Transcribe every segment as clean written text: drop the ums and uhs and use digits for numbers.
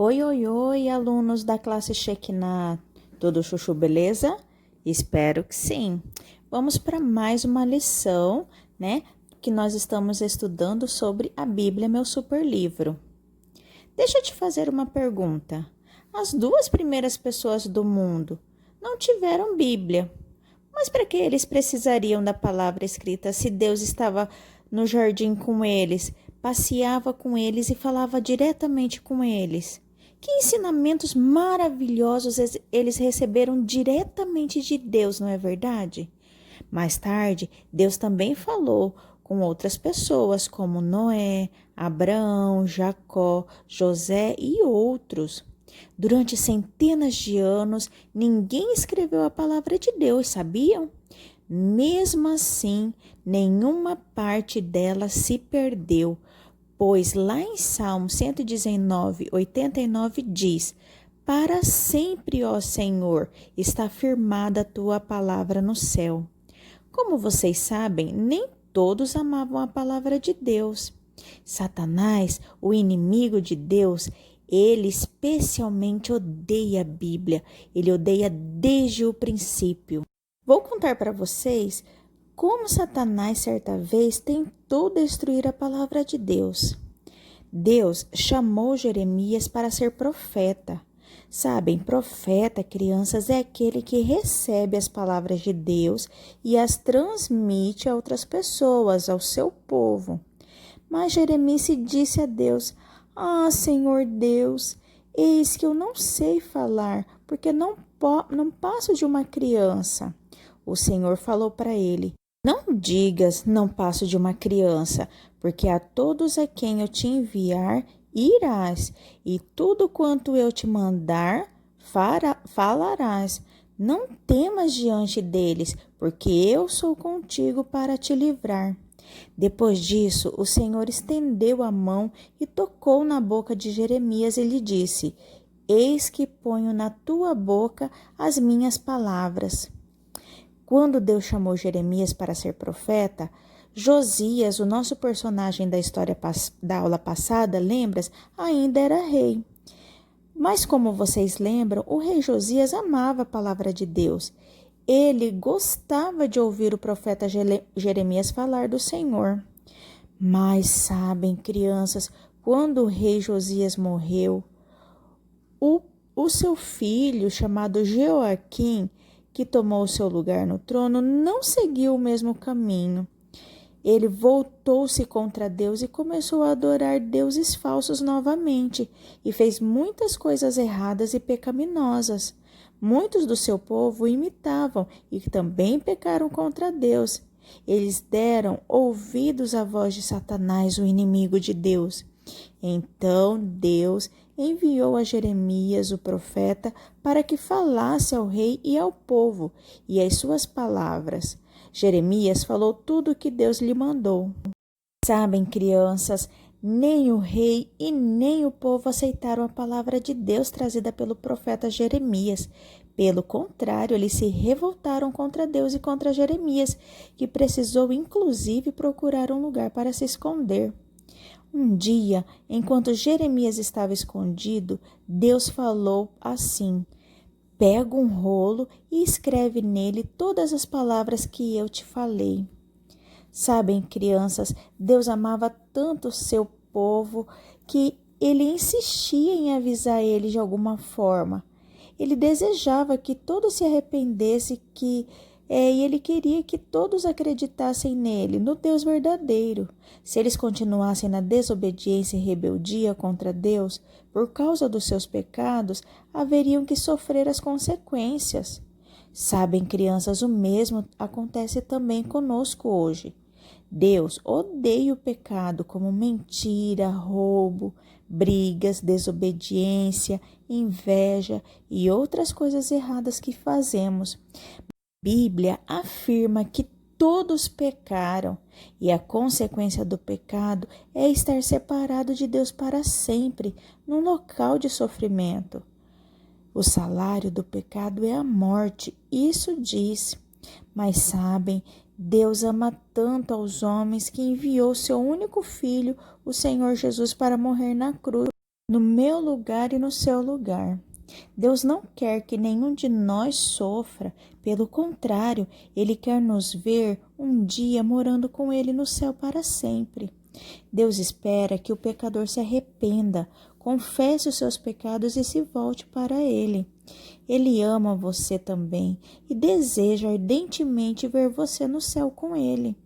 Oi, oi, oi, alunos da classe Shekinah. Tudo chuchu, beleza? Espero que sim. Vamos para mais uma lição, né? Que nós estamos estudando sobre a Bíblia, meu super livro. Deixa eu te fazer uma pergunta. As duas primeiras pessoas do mundo não tiveram Bíblia, mas para que eles precisariam da palavra escrita se Deus estava no jardim com eles, passeava com eles e falava diretamente com eles? Que ensinamentos maravilhosos eles receberam diretamente de Deus, não é verdade? Mais tarde, Deus também falou com outras pessoas, como Noé, Abraão, Jacó, José e outros. Durante centenas de anos, ninguém escreveu a palavra de Deus, sabiam? Mesmo assim, nenhuma parte dela se perdeu, pois lá em Salmo 119, 89 diz: Para sempre, ó Senhor, está firmada a tua palavra no céu. Como vocês sabem, nem todos amavam a palavra de Deus. Satanás, o inimigo de Deus, ele especialmente odeia a Bíblia. Ele odeia desde o princípio. Vou contar para vocês como Satanás certa vez tentou destruir a palavra de Deus. Deus chamou Jeremias para ser profeta. Sabem, profeta, crianças, é aquele que recebe as palavras de Deus e as transmite a outras pessoas, ao seu povo. Mas Jeremias disse a Deus: Ah, Senhor Deus, eis que eu não sei falar, porque não passo de uma criança. O Senhor falou para ele: Não digas, não passo de uma criança, porque a todos a quem eu te enviar, irás, e tudo quanto eu te mandar, falarás. Não temas diante deles, porque eu sou contigo para te livrar. Depois disso, o Senhor estendeu a mão e tocou na boca de Jeremias e lhe disse: Eis que ponho na tua boca as minhas palavras. Quando Deus chamou Jeremias para ser profeta, Josias, o nosso personagem da história da aula passada, lembras? Ainda era rei. Mas como vocês lembram, o rei Josias amava a palavra de Deus. Ele gostava de ouvir o profeta Jeremias falar do Senhor. Mas sabem, crianças, quando o rei Josias morreu, o seu filho, chamado Jeoaquim, que tomou o seu lugar no trono, não seguiu o mesmo caminho. Ele voltou-se contra Deus e começou a adorar deuses falsos novamente e fez muitas coisas erradas e pecaminosas. Muitos do seu povo o imitavam e também pecaram contra Deus. Eles deram ouvidos à voz de Satanás, o inimigo de Deus. Então Deus enviou a Jeremias, o profeta, para que falasse ao rei e ao povo, e as suas palavras. Jeremias falou tudo o que Deus lhe mandou. Sabem, crianças, nem o rei e nem o povo aceitaram a palavra de Deus trazida pelo profeta Jeremias. Pelo contrário, eles se revoltaram contra Deus e contra Jeremias, que precisou inclusive procurar um lugar para se esconder. Um dia, enquanto Jeremias estava escondido, Deus falou assim: Pega um rolo e escreve nele todas as palavras que eu te falei. Sabem, crianças, Deus amava tanto o seu povo que ele insistia em avisar ele de alguma forma. Ele desejava que todos se arrependessem e ele queria que todos acreditassem nele, no Deus verdadeiro. Se eles continuassem na desobediência e rebeldia contra Deus, por causa dos seus pecados, haveriam que sofrer as consequências. Sabem, crianças, o mesmo acontece também conosco hoje. Deus odeia o pecado como mentira, roubo, brigas, desobediência, inveja e outras coisas erradas que fazemos. A Bíblia afirma que todos pecaram e a consequência do pecado é estar separado de Deus para sempre, num local de sofrimento. O salário do pecado é a morte, isso diz. Mas sabem, Deus ama tanto aos homens que enviou seu único filho, o Senhor Jesus, para morrer na cruz. no meu lugar e no seu lugar. Deus não quer que nenhum de nós sofra, pelo contrário, Ele quer nos ver um dia morando com Ele no céu para sempre. Deus espera que o pecador se arrependa, confesse os seus pecados e se volte para Ele. Ele ama você também e deseja ardentemente ver você no céu com Ele.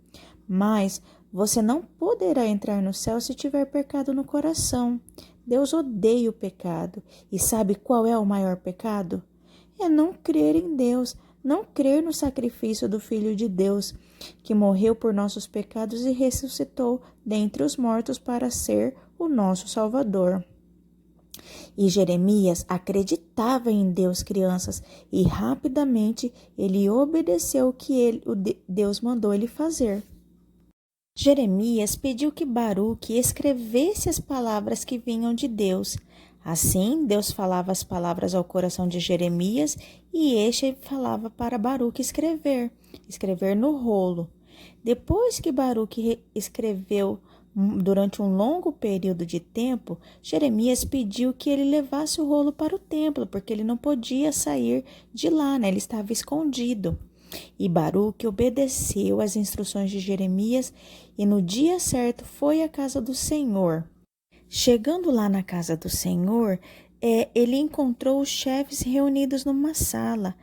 Mas você não poderá entrar no céu se tiver pecado no coração. Deus odeia o pecado. E sabe qual é o maior pecado? É não crer em Deus, não crer no sacrifício do Filho de Deus, que morreu por nossos pecados e ressuscitou dentre os mortos para ser o nosso Salvador. E Jeremias acreditava em Deus, crianças, e rapidamente ele obedeceu o que Deus mandou ele fazer. Jeremias pediu que Baruque escrevesse as palavras que vinham de Deus. Assim, Deus falava as palavras ao coração de Jeremias e este falava para Baruque escrever no rolo. Depois que Baruque escreveu durante um longo período de tempo, Jeremias pediu que ele levasse o rolo para o templo, porque ele não podia sair de lá, né? Ele estava escondido. E Baruque obedeceu às instruções de Jeremias e no dia certo foi à casa do Senhor. Chegando lá na casa do Senhor, ele encontrou os chefes reunidos numa sala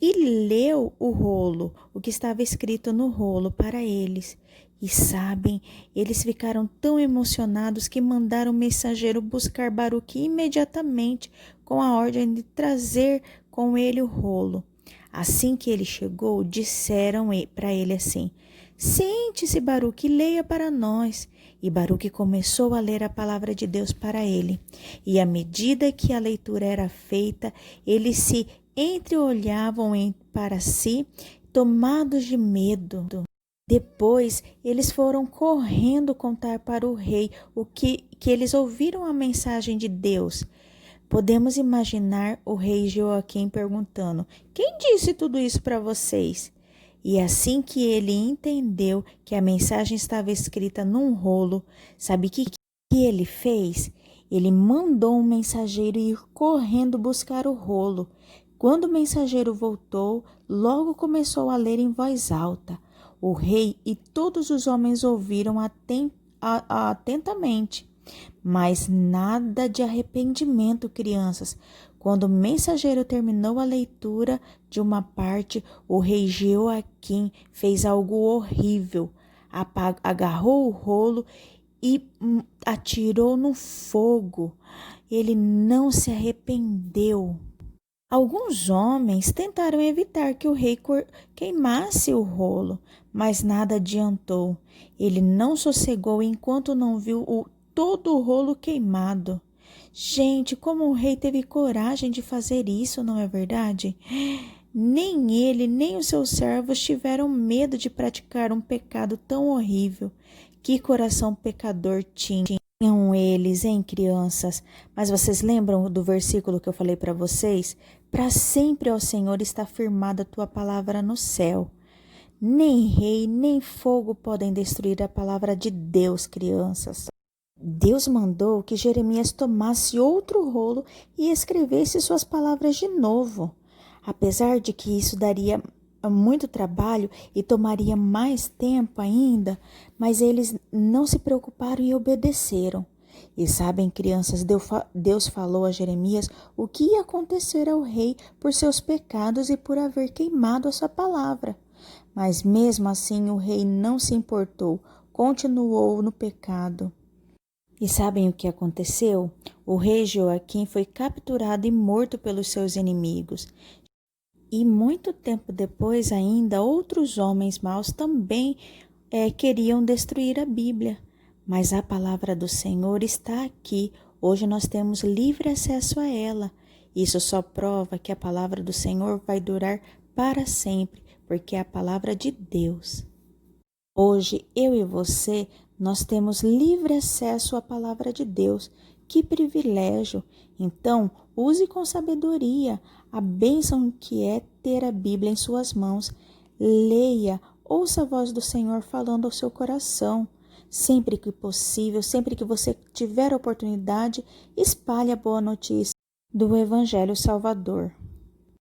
e leu o rolo, o que estava escrito no rolo para eles. E sabem, eles ficaram tão emocionados que mandaram o mensageiro buscar Baruque imediatamente com a ordem de trazer com ele o rolo. Assim que ele chegou, disseram para ele assim: "Sente-se, Baruque, e leia para nós." E Baruque começou a ler a palavra de Deus para ele. E à medida que a leitura era feita, eles se entreolhavam para si, tomados de medo. Depois, eles foram correndo contar para o rei que eles ouviram a mensagem de Deus. Podemos imaginar o rei Joaquim perguntando: "Quem disse tudo isso para vocês?" E assim que ele entendeu que a mensagem estava escrita num rolo, sabe o que ele fez? Ele mandou um mensageiro ir correndo buscar o rolo. Quando o mensageiro voltou, logo começou a ler em voz alta. O rei e todos os homens ouviram atentamente. Mas nada de arrependimento, crianças. Quando o mensageiro terminou a leitura de uma parte, o rei Joaquim fez algo horrível. Agarrou o rolo e atirou no fogo. Ele não se arrependeu. Alguns homens tentaram evitar que o rei queimasse o rolo, mas nada adiantou. Ele não sossegou enquanto não viu todo o rolo queimado. Gente, como o rei teve coragem de fazer isso, não é verdade? Nem ele, nem os seus servos tiveram medo de praticar um pecado tão horrível. Que coração pecador tinham eles, hein, crianças? Mas vocês lembram do versículo que eu falei para vocês? Para sempre, ó Senhor, está firmada a tua palavra no céu. Nem rei, nem fogo podem destruir a palavra de Deus, crianças. Deus mandou que Jeremias tomasse outro rolo e escrevesse suas palavras de novo. Apesar de que isso daria muito trabalho e tomaria mais tempo ainda, mas eles não se preocuparam e obedeceram. E sabem, crianças, Deus falou a Jeremias o que ia acontecer ao rei por seus pecados e por haver queimado a sua palavra. Mas mesmo assim o rei não se importou, continuou no pecado. E sabem o que aconteceu? O rei Joaquim foi capturado e morto pelos seus inimigos. E muito tempo depois ainda, outros homens maus também queriam destruir a Bíblia. Mas a palavra do Senhor está aqui. Hoje nós temos livre acesso a ela. Isso só prova que a palavra do Senhor vai durar para sempre, porque é a palavra de Deus. Hoje, eu e você, nós temos livre acesso à palavra de Deus. Que privilégio! Então, use com sabedoria a bênção que é ter a Bíblia em suas mãos. Leia, ouça a voz do Senhor falando ao seu coração. Sempre que possível, sempre que você tiver oportunidade, espalhe a boa notícia do Evangelho Salvador.